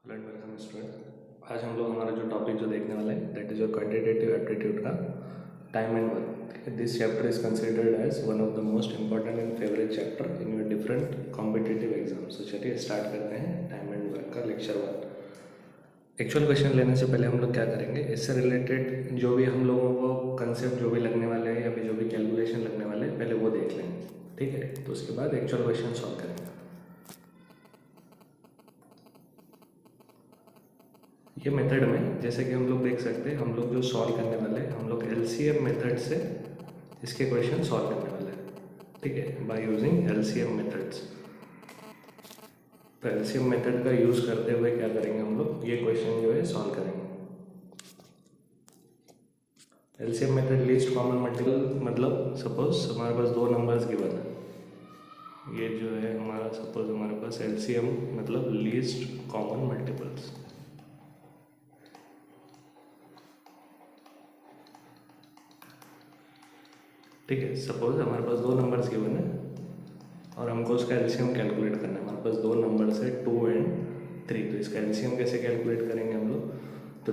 Hello and welcome student. आज हम लोग हमारा जो टॉपिक जो देखने वाले हैं that is your quantitative aptitude का time and work. This chapter is considered as one of the most important and favourite chapter in your different competitive exam. So चलिए स्टार्ट करते हैं टाइम एंड वर्क का lecture 1। Actual question लेने से पहले हम लोग क्या करेंगे, इससे रिलेटेड जो भी हम लोगों को कंसेप्ट जो भी लगने वाले हैं या फिर जो भी कैलकुलेशन लगने वाले हैं पहले वो देख लेंगे, ठीक है। तो उसके बाद एक्चुअल क्वेश्चन सॉल्व करेंगे। ये मेथड में जैसे कि हम लोग देख सकते हैं, हम लोग जो सॉल्व करने वाले हैं हम लोग एलसीएम मेथड से इसके क्वेश्चन सॉल्व करने वाले हैं, ठीक है, बाय यूजिंग एलसीएम मेथड्स। तो एलसीएम मेथड का यूज़ करते हुए क्या करेंगे, हम लोग ये क्वेश्चन जो है सॉल्व करेंगे। LCM method least common multiple, मतलब सपोज हमारे पास दो नंबर्स गिवन है, ये जो है हमारा सपोज हमारे पास एलसीएम मतलब लीस्ट कॉमन मल्टीपल्स। ठीक है, सपोज हमारे पास दो नंबर्स गिवन है और हमको उसका एलसीएम कैलकुलेट करना है। हमारे पास दो नंबर्स है 2 एंड 3। तो इसका एलसीएम कैसे कैलकुलेट करेंगे हम लोग, तो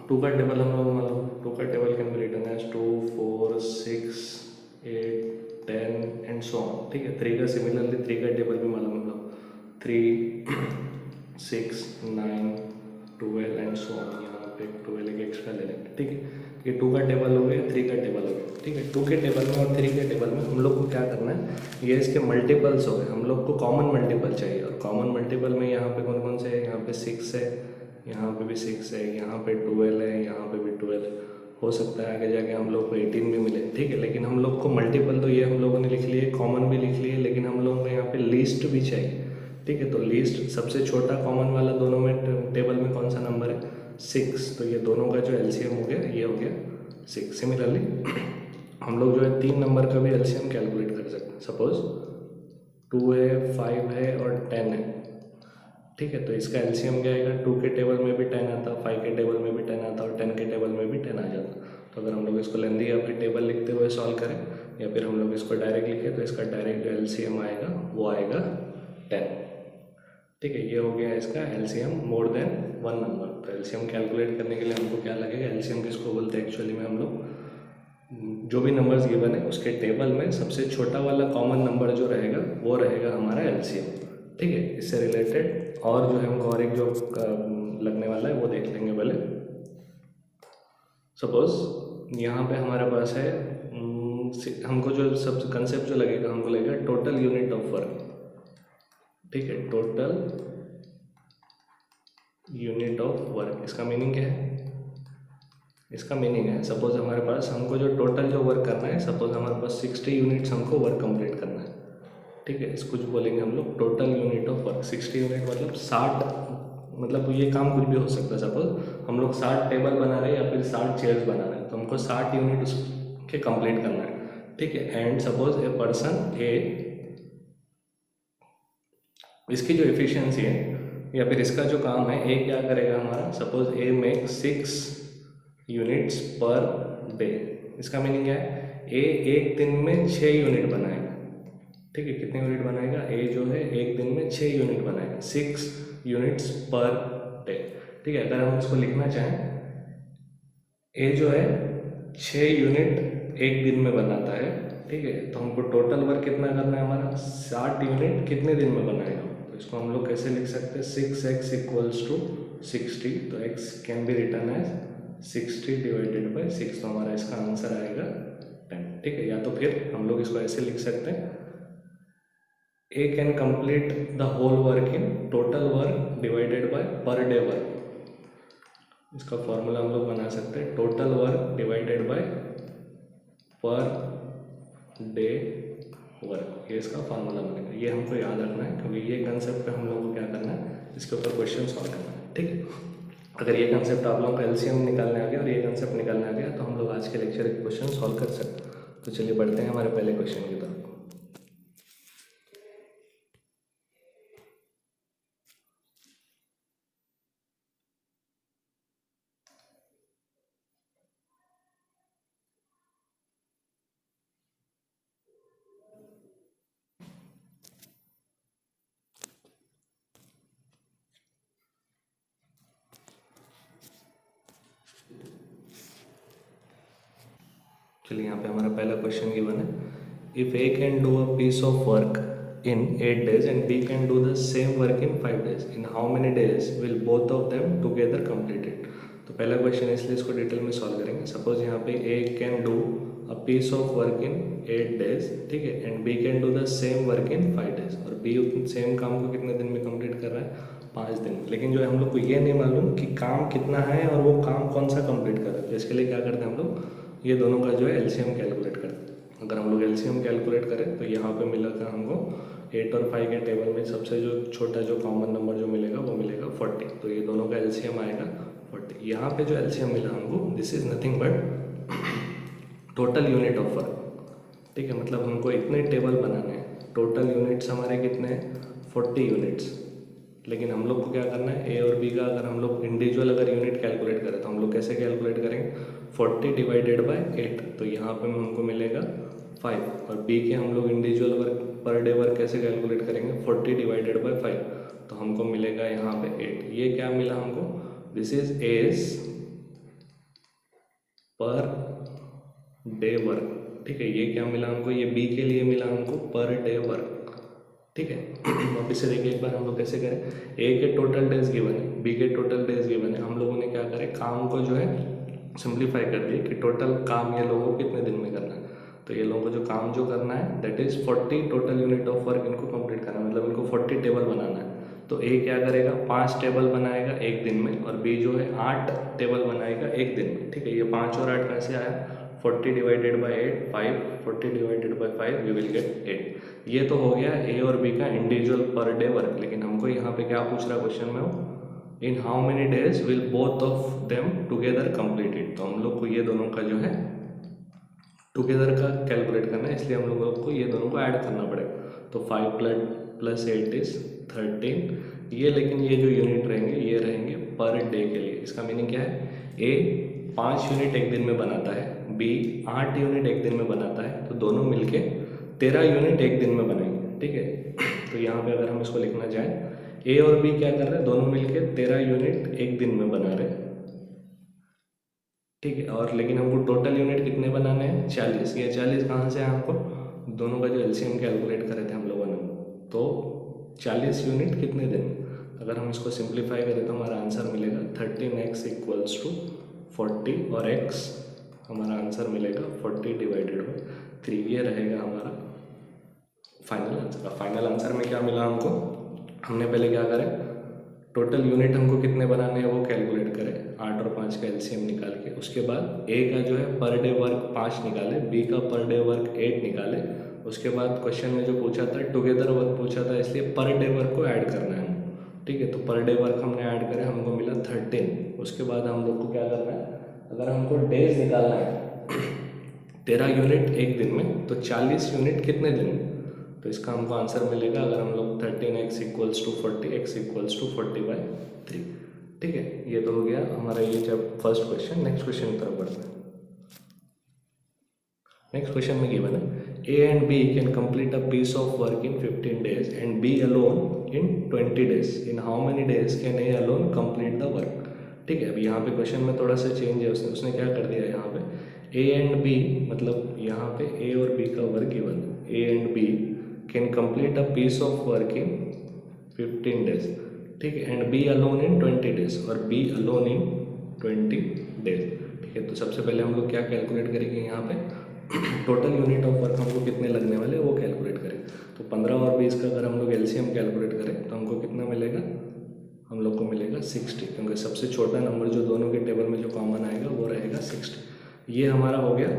टू का टेबल हम लोग मालूम, टू का table can be written as 2, 4, 6, 8, 10 and so on, ठीक है। 3 का सिमिलरली 3 का टेबल भी मालूम हम लोग, 3, 6, 9, 12 एंड सो ऑन। यहाँ पे 12 एक एक्स्ट्रा ले लेंगे, ठीक है। ये 2 का टेबल हो गया, 3 का टेबल हो गया, ठीक है। 2 के टेबल में और 3 के टेबल में हम लोग को क्या करना है, ये इसके मल्टीपल्स हो गए, हम लोग को कॉमन मल्टीपल चाहिए। और कॉमन मल्टीपल में यहाँ पे कौन कौन से है, यहाँ पे 6 है, यहाँ पे भी 6 है, यहाँ पे 12 है, यहाँ पे भी 12 है। हो सकता है आगे जाके हम लोग को 18 भी मिले, ठीक है। लेकिन हम लोग को मल्टीपल तो ये हम लोगों ने लिख लिए, कॉमन भी लिख लिए, लेकिन हम लोगों को यहाँ पे लीस्ट भी चाहिए, ठीक है। तो लीस्ट सबसे छोटा कॉमन वाला दोनों में टेबल में कौन सा नंबर है, 6। तो ये दोनों का जो एलसीएम हो गया ये हो गया 6। सिमिलरली हम लोग जो है 3 नंबर का भी एलसीएम कैलकुलेट कर सकते हैं। सपोज 2 है, 5 है और 10 है, ठीक है। तो इसका एलसीएम क्या आएगा, 2 के टेबल में भी 10 आता, 5 के टेबल में भी 10 आता और 10 के टेबल में भी 10 आ जाता। तो अगर हम लोग इसको लेंदी या फिर टेबल लिखते हुए सॉल्व करें या फिर हम लोग इसको डायरेक्ट लिखें तो इसका डायरेक्ट जो एलसीएम आएगा वो आएगा 10, ठीक है। ये हो गया इसका LCM more than one number. तो एलसीएम कैलकुलेट करने के लिए हमको क्या लगेगा, एलसीएम किसको बोलते हैं एक्चुअली में, हम लोग जो भी नंबर्स गिवन है उसके टेबल में सबसे छोटा वाला कॉमन नंबर जो रहेगा वो रहेगा हमारा एलसीएम, ठीक है। इससे रिलेटेड और जो है हमको और एक जो लगने वाला है वो देख लेंगे पहले। सपोज यहाँ पे हमारे पास है हमको जो सब कंसेप्ट जो लगेगा, हमको लगेगा टोटल यूनिट ऑफ वर्क, ठीक है। टोटल यूनिट ऑफ वर्क, इसका मीनिंग क्या है, इसका मीनिंग है सपोज हमारे पास हमको जो टोटल जो वर्क करना है, सपोज हमारे पास 60 यूनिट्स हमको वर्क कंप्लीट करना है, ठीक है। इसको जो बोलेंगे हम लोग total unit of work. 60 unit मतलब 60, मतलब ये काम कुछ भी हो सकता है। सपोज हम लोग 60 टेबल बना रहे हैं या फिर 60 चेयर्स बना रहे हैं, तो हमको 60 यूनिट उसके कंप्लीट करना है, ठीक है। एंड सपोज ए पर्सन ए, इसकी जो एफिशिएंसी है या फिर इसका जो काम है, ए क्या करेगा हमारा, सपोज ए मेक 6 यूनिट्स पर डे। इसका मीनिंग क्या है, ए एक दिन में 6 यूनिट बनाएगा, ठीक है। कितने यूनिट बनाएगा, ए जो है एक दिन में 6 यूनिट बनाएगा, 6 यूनिट्स पर डे, ठीक है। अगर हम इसको लिखना चाहें, ए जो है 6 यूनिट एक दिन में बनाता है, ठीक है। तो हमको टोटल वर्क कितना करना है हमारा, 60 यूनिट कितने दिन में बनाएगा। तो इसको हम लोग कैसे लिख सकते हैं, 6x इक्वल्स टू 60। तो x can be written as 60 divided by 6। तो हमारा इसका आंसर आएगा 10, ठीक है। या तो फिर हम लोग इसको ऐसे लिख सकते हैं, A can complete the whole work in total work divided by per day work. इसका फॉर्मूला हम लोग बना सकते हैं, total work divided by per day work, ये इसका फार्मूला बनेगा। ये हमको याद रखना है क्योंकि ये कंसेप्ट पे हम लोगों को क्या करना है, इसके ऊपर क्वेश्चन सॉल्व करना है, ठीक है। अगर ये कंसेप्ट आप लोगों का एलसीएम निकालने आ गया और ये कंसेप्ट निकालने आ गया तो हम लोग आज के लेक्चर के क्वेश्चन सॉल्व कर सकते हैं। तो चलिए बढ़ते हैं हमारे पहले क्वेश्चन की तरफ। चलिए यहाँ पे हमारा पहला क्वेश्चन गिवन है, if A can do a piece of work in 8 days and B can do the same work in 5 days, in how many days will both of them together complete it? तो पहला question है इसलिए इसको detail में solve करेंगे। Suppose यहाँ पे A can do a piece of work in 8 days, ठीक है, and B can do the same work in 5 days, और B सेम काम को कितने दिन में कंप्लीट कर रहा है? 5 दिन में। लेकिन जो है हम लोग को ये नहीं मालूम कि काम कितना है और वो काम कौन सा कंप्लीट कर रहा है। तो इसके लिए क्या करते हैं हम लोग, ये दोनों का जो है एलसीएम कैलकुलेट करते हैं। अगर हम लोग एलसीएम कैलकुलेट करें तो यहाँ पे मिलेगा हमको 8 और 5 के टेबल में सबसे जो छोटा जो कॉमन नंबर जो मिलेगा वो मिलेगा 40। तो ये दोनों का एलसीएम आएगा 40। यहाँ पे जो एलसीएम मिला हमको, this is nothing but total unit of work, ठीक है। मतलब हमको इतने टेबल बनाने हैं, टोटल यूनिट्स हमारे कितने हैं? 40 यूनिट्स। लेकिन हम लोग को क्या करना है, ए और बी का अगर हम लोग इंडिविजुअल अगर यूनिट कैलकुलेट करें तो हम लोग कैसे कैलकुलेट करेंगे? 40 डिवाइडेड बाय 8, तो यहाँ पे हमको मिलेगा 5। और बी के हम लोग इंडिविजुअल वर्क पर डे वर्क कैसे कैलकुलेट करेंगे? 40 डिवाइडेड बाय 5, तो हमको मिलेगा यहाँ पे 8। ये क्या मिला हमको? This is A's per day work, ठीक है। ये क्या मिला हमको? ये बी के लिए मिला हमको पर डे वर्क, ठीक है। वापिस से देखिए एक बार हम लोग कैसे करें। ए के टोटल डेज गिवन है, बी के टोटल डेज गिवन है। हम लोगों ने क्या करें, काम को जो है सिंप्लीफाई कर दिया कि टोटल काम ये लोगों को कितने दिन में करना है। तो ये लोगों को जो काम जो करना है that is 40 total unit of work इनको कंप्लीट करना है, मतलब इनको 40 टेबल बनाना है। तो ए क्या करेगा? 5 टेबल बनाएगा एक दिन में, और बी जो है 8 टेबल बनाएगा एक दिन में, ठीक है। ये 5 और 8 कैसे आया? 40 divided by 8 5, 40 divided by 5 will विल गेट 8। ये तो हो गया ए और बी का इंडिविजुअल पर डे वर्क। लेकिन हमको यहाँ पे क्या पूछ रहा है क्वेश्चन में, वो इन how many days will both of them together complete it. तो हम लोग को ये दोनों का जो है टुगेदर का कैलकुलेट करना है, इसलिए हम लोगों को ये दोनों को ऐड करना पड़ेगा। तो 5 प्लस 8 इज 13। ये लेकिन ये जो यूनिट रहेंगे ये रहेंगे पर डे के लिए। इसका मीनिंग क्या है? ए 5 यूनिट एक दिन में बनाता है, बी 8 यूनिट एक दिन में बनाता है, तो दोनों मिलके 13 यूनिट एक दिन में बनाएंगे, ठीक है। तो यहाँ पे अगर हम इसको लिखना चाहें, ए और बी क्या कर रहे हैं? दोनों मिलके 13 यूनिट एक दिन में बना रहे हैं, ठीक है। और लेकिन हमको टोटल यूनिट कितने बनाने हैं? 40। ये 40 कहाँ से है हमको? दोनों का जो एलसीएम कैलकुलेट करे थे हम लोगों ने, तो 40 यूनिट कितने दिन? अगर हम इसको सिंप्लीफाई करें तो हमारा आंसर मिलेगा 13x इक्वल्स टू 40, और x हमारा आंसर मिलेगा 40 डिवाइडेड बाई 3। ये रहेगा हमारा फाइनल आंसर। फाइनल आंसर में क्या मिला हमको? हमने पहले क्या करें, टोटल यूनिट हमको कितने बनाने हैं वो कैलकुलेट करें, 8 और 5 का एलसीएम निकाल के। उसके बाद ए का जो है पर डे वर्क 5 निकाले, बी का पर डे वर्क 8 निकाले। उसके बाद क्वेश्चन में जो पूछा था टुगेदर वर्क पूछा था, इसलिए पर डे वर्क को ऐड करना है, ठीक है। तो पर डे वर्क हमने ऐड करे, हमको मिला 13। उसके बाद हम लोग को क्या करना है, अगर हमको डेज निकालना है 13 यूनिट एक दिन में, तो 40 यूनिट कितने दिन में? तो इसका हमको आंसर मिलेगा, अगर हम लोग 13x equals to 40, x equals to 40/3, ठीक है। ये तो हो गया हमारा ये जब फर्स्ट क्वेश्चन। नेक्स्ट क्वेश्चन की तरफ बढ़ते हैं। नेक्स्ट क्वेश्चन में गिवन है, A and B can complete a piece of work in 15 days and B alone in 20 days, in how many days can A alone complete the work, ठीक है। अभी यहाँ पे क्वेश्चन में थोड़ा सा चेंज है, उसने क्या कर दिया यहाँ पे, ए एंड बी, मतलब यहाँ पे ए और बी का वर्क गिवन है, A and B can complete a piece of work in 15 days, ठीक है, and B alone in 20 days, और बी अलोन इन 20 days, ठीक है। तो सबसे पहले हम लोग क्या कैलकुलेट करेंगे, यहाँ पे टोटल यूनिट ऑफ वर्क हमको कितने लगने वाले वो कैलकुलेट करें। तो 15 और 20 का अगर हम लोग एलसीएम कैलकुलेट करें तो हमको कितना मिलेगा? हम लोग को मिलेगा 60, क्योंकि सबसे छोटा नंबर जो दोनों के टेबल में जो कॉमन आएगा वो रहेगा 60। ये हमारा हो गया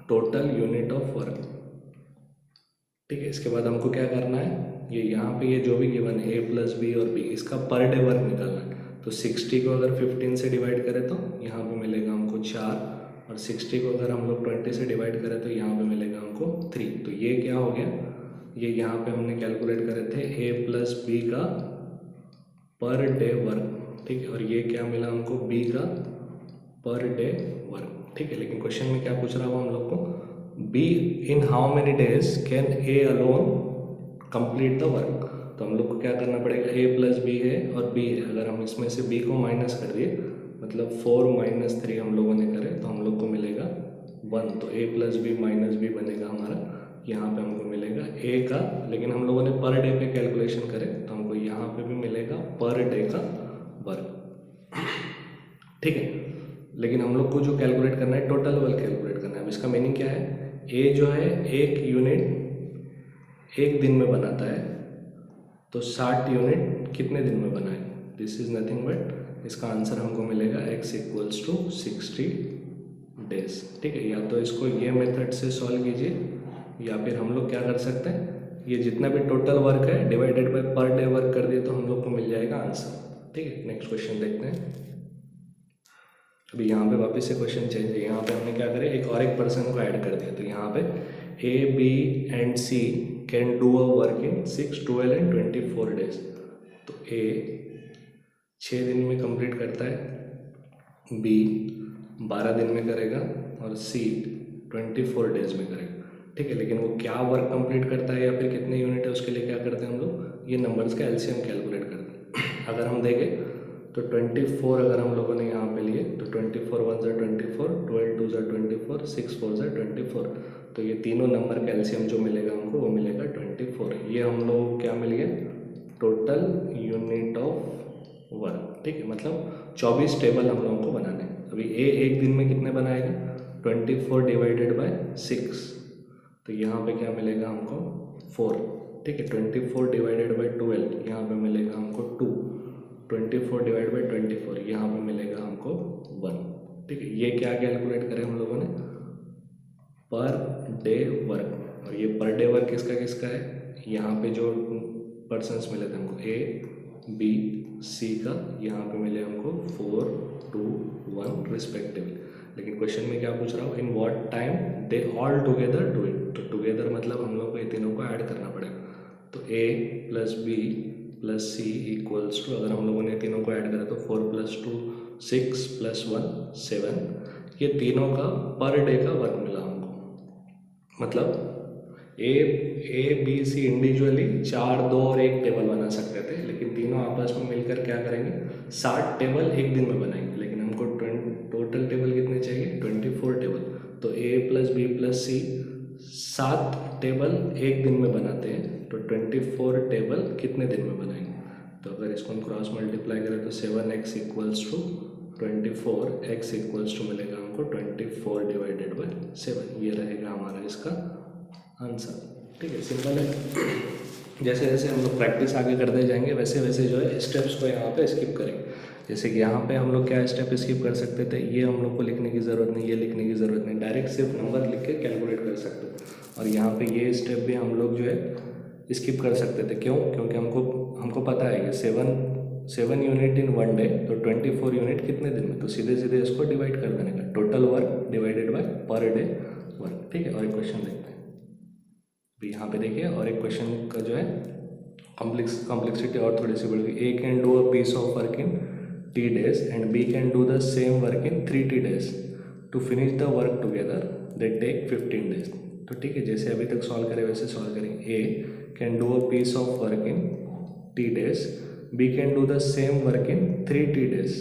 टोटल यूनिट ऑफ वर्क, ठीक है। इसके बाद हमको क्या करना है, ये यहाँ पे ये जो भी गिवन है ए प्लस बी और बी, इसका पर डे वर्क निकालना है। तो 60 को अगर 15 से डिवाइड करें तो यहाँ पे मिलेगा हमको 4, और 60 को अगर हम लोग 20 से डिवाइड करें तो यहाँ पे मिलेगा हमको 3। तो ये क्या हो गया, ये यहाँ पे हमने कैलकुलेट करे थे ए प्लस बी का पर डे वर्क, ठीक है। और ये क्या मिला हमको, बी का पर डे वर्क, ठीक है। लेकिन क्वेश्चन में क्या पूछ रहा हुआ हम लोग को, be in how many days can A alone complete the work. तो हम लोग को क्या करना पड़ेगा, ए प्लस बी है और बी है, अगर हम इसमें से बी को माइनस कर दिए, मतलब 4 - 3 हम लोगों ने करे, तो हम लोग को मिलेगा 1, तो a plus B minus B बनेगा हमारा, यहाँ पे हमको मिलेगा a का, लेकिन हम लोगों ने पर डे पे कैलकुलेशन करे तो हमको यहाँ पे भी मिलेगा पर डे का वर्क, ठीक है। लेकिन हम लोग को जो कैलकुलेट करना है टोटल वर्क कैलकुलेट करना है। अब इसका मीनिंग क्या है, a जो है एक यूनिट एक दिन में बनाता है, तो 60 यूनिट कितने दिन में बनाएगा, दिस इज नथिंग बट इसका आंसर हमको मिलेगा x इक्वल्स टू 60 डेज, ठीक है। या तो इसको ये मेथड से सॉल्व कीजिए या फिर हम लोग क्या कर सकते हैं, ये जितना भी टोटल वर्क है divided by per day work कर दिए तो हम लोग को मिल जाएगा आंसर, ठीक है। नेक्स्ट क्वेश्चन देखते हैं। अभी यहाँ पे वापस से क्वेश्चन चेंज है, यहाँ पे हमने क्या करें, एक और एक पर्सन को ऐड कर दिया, तो यहाँ पे A, B and C can do a work in 6, 12 and 24 days. तो A 6 दिन में कंप्लीट करता है, B 12 दिन में करेगा और C 24 डेज में करेगा, ठीक है। लेकिन वो क्या वर्क कंप्लीट करता है या फिर कितने यूनिट है उसके लिए क्या करते हैं हम लोग, ये नंबर्स का एलसीएम कैलकुलेट करते हैं। अगर हम देखें तो 24 अगर हम लोगों ने यहाँ पे लिए तो 24 1 ज़ा 24, 12 2 ज़ा 24, 6 4 ज़ा 24, तो ये तीनों नंबर का एलसीएम जो मिलेगा हमको वो मिलेगा 24। ये हम लोग क्या मिल गया, टोटल यूनिट ऑफ वर्क, ठीक है। मतलब 24 टेबल हम लोगों को बनाने हैं। अभी ए एक दिन में कितने बनाएगा, 24 डिवाइडेड बाय 6, तो यहाँ पे क्या मिलेगा हमको 4, ठीक है। 24 डिवाइडेड बाय 12 यहाँ पे मिलेगा हमको 2, 24 डिवाइड बाई 24 यहाँ पे मिलेगा हमको 1, ठीक है। ये क्या कैलकुलेट करें हम लोगों ने, पर डे वर्क, और ये पर डे वर्क किसका किसका है, यहाँ पे जो पर्सन्स मिले थे हमको A, B, C का, यहाँ पे मिले हमको 4, 2, 1 रिस्पेक्टिवली। लेकिन क्वेश्चन में क्या पूछ रहा हूँ, in what time they all together do it, तो टुगेदर मतलब हम लोग को ये तीनों को ऐड करना पड़ेगा। तो A plus B plus C equals to, अगर हम लोगों ने तीनों को ऐड करा तो 4 + 2 6 + 1 7, ये तीनों का पर डे का वर्क मिला हमको। मतलब ए बी सी इंडिविजुअली 4, 2 और 1 टेबल बना सकते थे, लेकिन तीनों आपस में मिलकर क्या करेंगे, 60 टेबल एक दिन में बनाएंगे। लेकिन हमको टोटल टेबल कितने चाहिए, 24 टेबल। तो A plus B plus C 7 table एक दिन में बनाते हैं, तो 24 टेबल कितने दिन में बनाएंगे। तो अगर इसको हम क्रॉस मल्टीप्लाई करें तो 7x equals to 24, x equals to मिलेगा हमको 24 डिवाइडेड बाय 7, ये रहेगा हमारा इसका आंसर, ठीक है। सिंपल है। जैसे जैसे हम लोग प्रैक्टिस आगे करते जाएंगे वैसे वैसे जो है स्टेप्स को यहाँ पे स्किप करेंगे। जैसे कि यहाँ पे हम लोग क्या स्टेप स्किप कर सकते थे, ये हम लोग को लिखने की ज़रूरत नहीं, ये लिखने की ज़रूरत नहीं, डायरेक्ट सिर्फ नंबर लिख के कैलकुलेट कर सकते हो। और यहाँ पे ये स्टेप भी हम लोग जो है स्किप कर सकते थे, क्यों, क्योंकि हमको पता है कि 7 यूनिट इन 1 डे, तो 24 यूनिट कितने दिन में, तो सीधे सीधे इसको डिवाइड कर देने का, total work divided by per day work, ठीक है। और एक क्वेश्चन देखते हैं। यहाँ पे देखिए और एक क्वेश्चन का जो है कॉम्प्लेक्सिटी और थोड़ी सी बढ़ गई। A can do a piece of work in T days and B can do the same work in 3T days। To finish the work together they take 15 days। तो ठीक है, जैसे अभी तक सॉल्व करें वैसे सॉल्व करेंगे। A can do a piece of work in T days, B can do the same work in 3T days।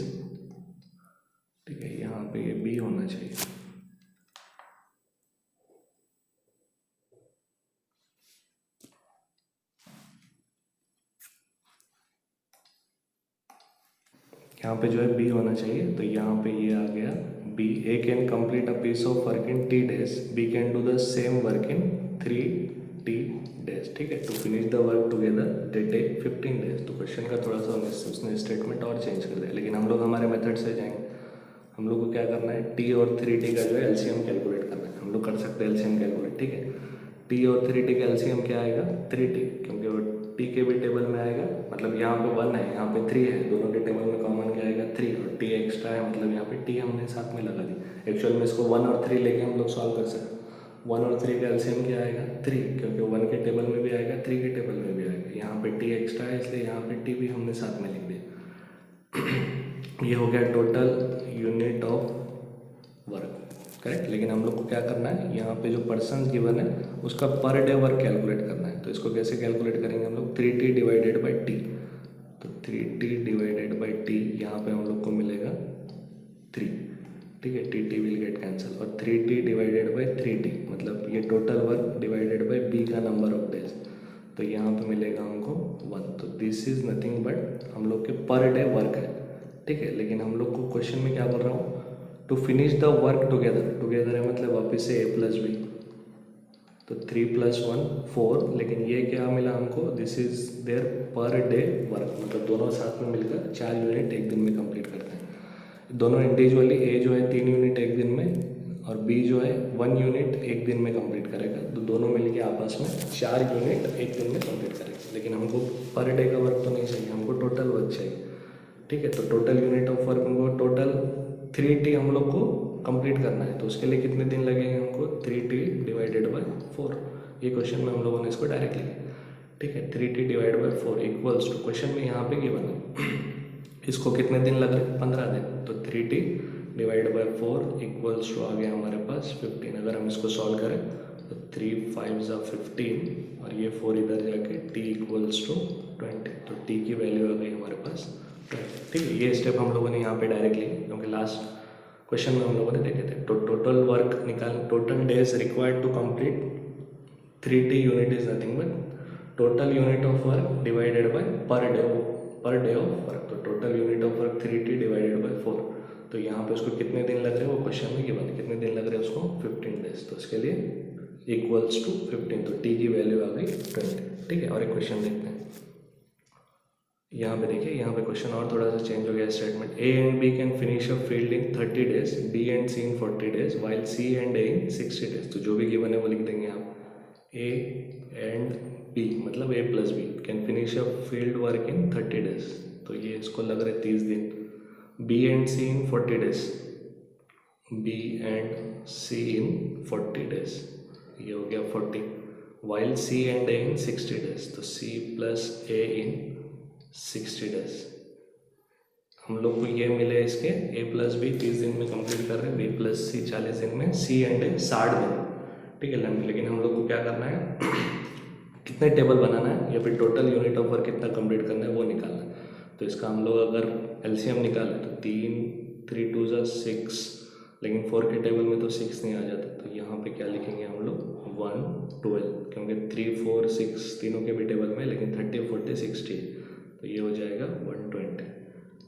ठीक है, यहाँ पे ये B होना चाहिए। यहाँ पे जो है B होना चाहिए, तो यहाँ पे ये आ गया B। A can complete a piece of work in T days, B can do the same work in 3T days। ठीक है, to finish the work together they take 15 days। तो क्वेश्चन का थोड़ा सा उसने स्टेटमेंट और चेंज कर दिया, लेकिन हम लोग हमारे मेथड से जाएंगे। हम लोग को क्या करना है, T और 3T का जो है एलसीएम कैलकुलेट करना है। हम लोग कर सकते हैं एलसीएम कैलकुलेट, ठीक है। T और 3T का एलसीएम क्या आएगा, 3T, क्योंकि वो T के भी टेबल में आएगा, मतलब यहाँ पे 1 है, यहाँ पे 3 है, दोनों के टेबल में कॉमन क्या आएगा 3, और T एक्स्ट्रा है, मतलब यहाँ पे T हमने साथ में लगा दी। एक्चुअल में इसको 1 और 3 लेके हम लोग सॉल्व कर सकते हैं। 1 और 3 का एलसीएम क्या आएगा 3, क्योंकि 1 के टेबल में भी आएगा, 3 के टेबल में भी आएगा। यहाँ पे T एक्स्ट्रा है, इसलिए यहाँ पे T भी हमने साथ में लिख दिया। ये हो गया total unit of work, correct. लेकिन हम लोग को क्या करना है, यहाँ पे जो पर्सन गिवन है उसका पर डे वर्क कैलकुलेट करना है। तो इसको कैसे कैलकुलेट करेंगे हम लोग, 3T डिवाइडेड बाई T। तो 3T डिवाइडेड बाई T, यहाँ पे हम लोग को मिलेगा 3। ठीक है, T T will get cancel और 3t डिवाइडेड बाई 3t मतलब ये total work divided by B का नंबर ऑफ डेज, तो यहाँ पे मिलेगा हमको 1। तो दिस इज़ नथिंग बट हम लोग के पर डे वर्क है, ठीक है। लेकिन हम लोग को क्वेश्चन में क्या बोल रहा हूँ, to finish the work together, together है मतलब वापस से a प्लस बी, तो 3 + 1 4, लेकिन ये क्या मिला हमको, this is their per day work, मतलब दोनों साथ में मिलकर 4 यूनिट एक दिन में कंप्लीट करते हैं। दोनों इंडिविजुअली ए जो है 3 यूनिट एक दिन में और बी जो है 1 यूनिट एक दिन में कंप्लीट करेगा, तो दोनों मिलके आपस में 4 यूनिट एक दिन में कंप्लीट करेगा। लेकिन हमको पर डे का वर्क तो नहीं चाहिए, हमको टोटल वर्क चाहिए, ठीक है। तो टोटल यूनिट ऑफ वर्क हमको टोटल 3t हम लोग को कंप्लीट करना है, तो उसके लिए कितने दिन लगेंगे हमको, 3t डिवाइडेड बाय 4। ये क्वेश्चन में हम लोगों ने इसको डायरेक्ट लिखा, ठीक है। 3t divide by 4 equals to, question में यहाँ पे गिवन है इसको कितने दिन लग रहे हैं, 15 दिन, तो 3t divide by 4 equals to आ गया हमारे पास 15। अगर हम इसको सॉल्व करें तो 3 5 = 15 और ये 4 इधर जाके t इक्वल्स टू 20, तो t की वैल्यू आ गई हमारे पास 20, ठीक है। ये स्टेप हम लोगों ने यहाँ पे डायरेक्ट लिए क्योंकि लास्ट क्वेश्चन में हम लोगों ने देखे थे। तो टोटल वर्क निकाल, total days required to complete 3t unit is nothing but total unit of work divided by per day of work, तो total unit of work 3t divided by 4, तो यहाँ पे उसको कितने दिन लग रहे हैं वो क्वेश्चन में गिवन, कितने दिन लग रहे हैं उसको 15 डेज, तो इसके लिए इक्वल्स टू 15, तो t की वैल्यू आ गई 20, ठीक है। और एक क्वेश्चन देखते हैं, यहाँ पे देखिए, यहाँ पे क्वेश्चन और थोड़ा सा चेंज हो गया statement, A and B can finish a field in 30 days, B and C in 40 days, while C and A in 60 days. तो जो भी गिवन है वो लिख देंगे आप, ए एंड बी मतलब A plus B can finish a field work in 30 days, तो ये इसको लग रहे 30 दिन, B and C in 40 days, B and C in 40 days, ये हो गया 40, while C and A in 60 days, तो C plus A in 60 days. हम लोग को ये मिले इसके a प्लस बी 30 दिन में कंप्लीट कर रहे हैं, b प्लस सी 40 दिन में, c एंड ए 60 दिन, ठीक है। लेकिन हम लोग को क्या करना है कितने टेबल बनाना है या फिर टोटल यूनिट ऑफ वर्क कितना कंप्लीट करना है वो निकालना है। तो इसका हम लोग अगर एलसीएम निकालें तो 3 2 = 6, लेकिन 4 के टेबल में तो 6 नहीं आ जाता, तो यहाँ पे क्या लिखेंगे हम लोग 1 12, क्योंकि 3 4 6 तीनों के भी टेबल में, लेकिन 30 40 60, तो ये हो जाएगा 120,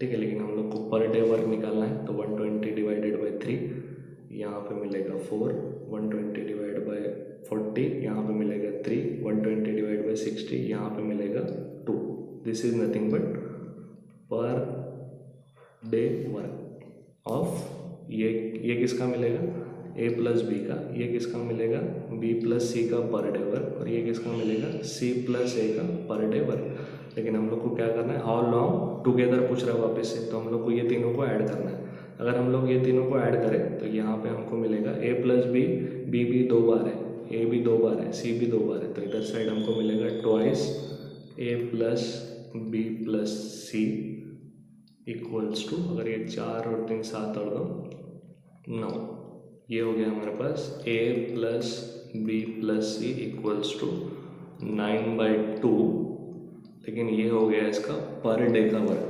ठीक है। लेकिन हम लोग को पर डे वर्क निकालना है, तो 120 डिवाइडेड बाई 3 यहाँ पे मिलेगा 4, 120 डिवाइड बाई 40 यहाँ पे मिलेगा 3, 120 डिवाइड बाई 60 यहाँ पे मिलेगा 2। दिस इज नथिंग बट पर डे वर्क ऑफ, ये किसका मिलेगा, a प्लस बी का, ये किसका मिलेगा b प्लस सी का पर डे वर्क, और ये किसका मिलेगा c प्लस a का पर डे वर्क। लेकिन हम लोग को क्या करना है, हाउ लॉन्ग टुगेदर पूछ रहा है वापस से, तो हम लोग को ये तीनों को ऐड करना है। अगर हम लोग ये तीनों को ऐड करें तो यहाँ पे हमको मिलेगा a प्लस बी, b भी 2 बार है, a भी 2 बार है, c भी 2 बार है, तो इधर साइड हमको मिलेगा twice a plus B plus C equals to, अगर ये 4 और 3 7 और 2 9, ये हो गया हमारे पास a plus B plus C equals to 9/2, लेकिन ये हो गया इसका पर डे का वर्क।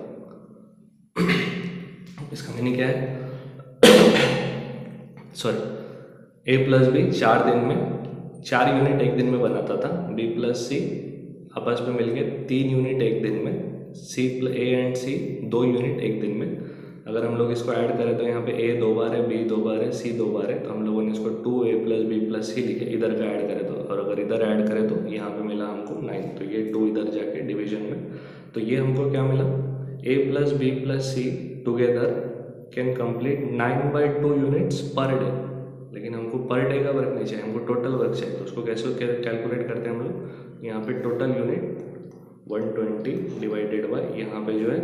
इसका मीनिंग क्या है सॉरी, a प्लस बी 4 दिन में 4 यूनिट एक दिन में बनाता था, b प्लस सी आपस में मिलके 3 यूनिट एक दिन में, a एंड c 2 यूनिट एक दिन में। अगर हम लोग इसको ऐड करें तो यहाँ पे a 2 बार है, b 2 बार है, c 2 बार है, तो हम लोगों ने इसको 2a प्लस बी प्लस सी लिखे, इधर का ऐड करें तो, और अगर इधर ऐड करें तो यहाँ पे मिला हमको 9, तो ये 2 इधर जाके डिवीजन में, तो ये हमको क्या मिला, a plus B plus C together can complete 9/2 units per day. लेकिन हमको पर डे का वर्क नहीं चाहिए, हमको टोटल वर्क चाहिए, तो उसको कैसे कैलकुलेट करते हैं हम लोग, यहाँ पे टोटल यूनिट 120 डिवाइडेड बाय, यहाँ पे जो है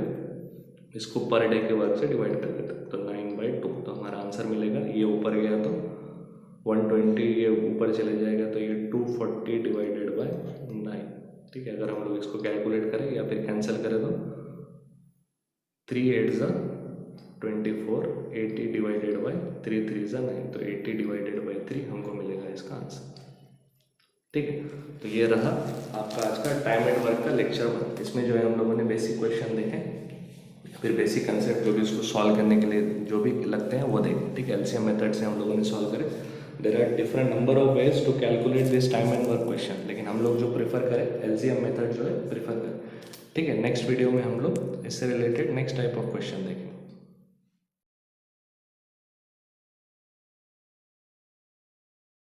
इसको पर डे के वर्क से डिवाइड कर देते हैं, तो 9/2, तो हमारा आंसर मिलेगा, ये ऊपर गया तो 120, ये ऊपर चले जाएगा तो ये 240 डिवाइडेड बाय 9, ठीक है। अगर हम लोग इसको कैलकुलेट करें या फिर कैंसिल करें तो 3 8 ज़ा 24, 80 डिवाइडेड बाय 3 3 ज़ा 9, तो 80 डिवाइडेड बाय 3 हमको मिलेगा इसका आंसर, ठीक है। तो ये रहा आपका आज का टाइम एंड वर्क का लेक्चर 1। इसमें जो है हम लोगों ने बेसिक क्वेश्चन देखे, फिर बेसिक कंसेप्ट जो भी उसको सॉल्व करने के लिए जो भी लगते हैं वो देखें, ठीक है। एलसीएम मेथड से हम लोगों ने सॉल्व करे। There are different number of ways to calculate this time and work question, लेकिन हम लोग जो प्रेफर करें एलसीएम मेथड जो है प्रेफर करें, ठीक है। नेक्स्ट वीडियो में हम लोग इससे related next type of question देखेंगे।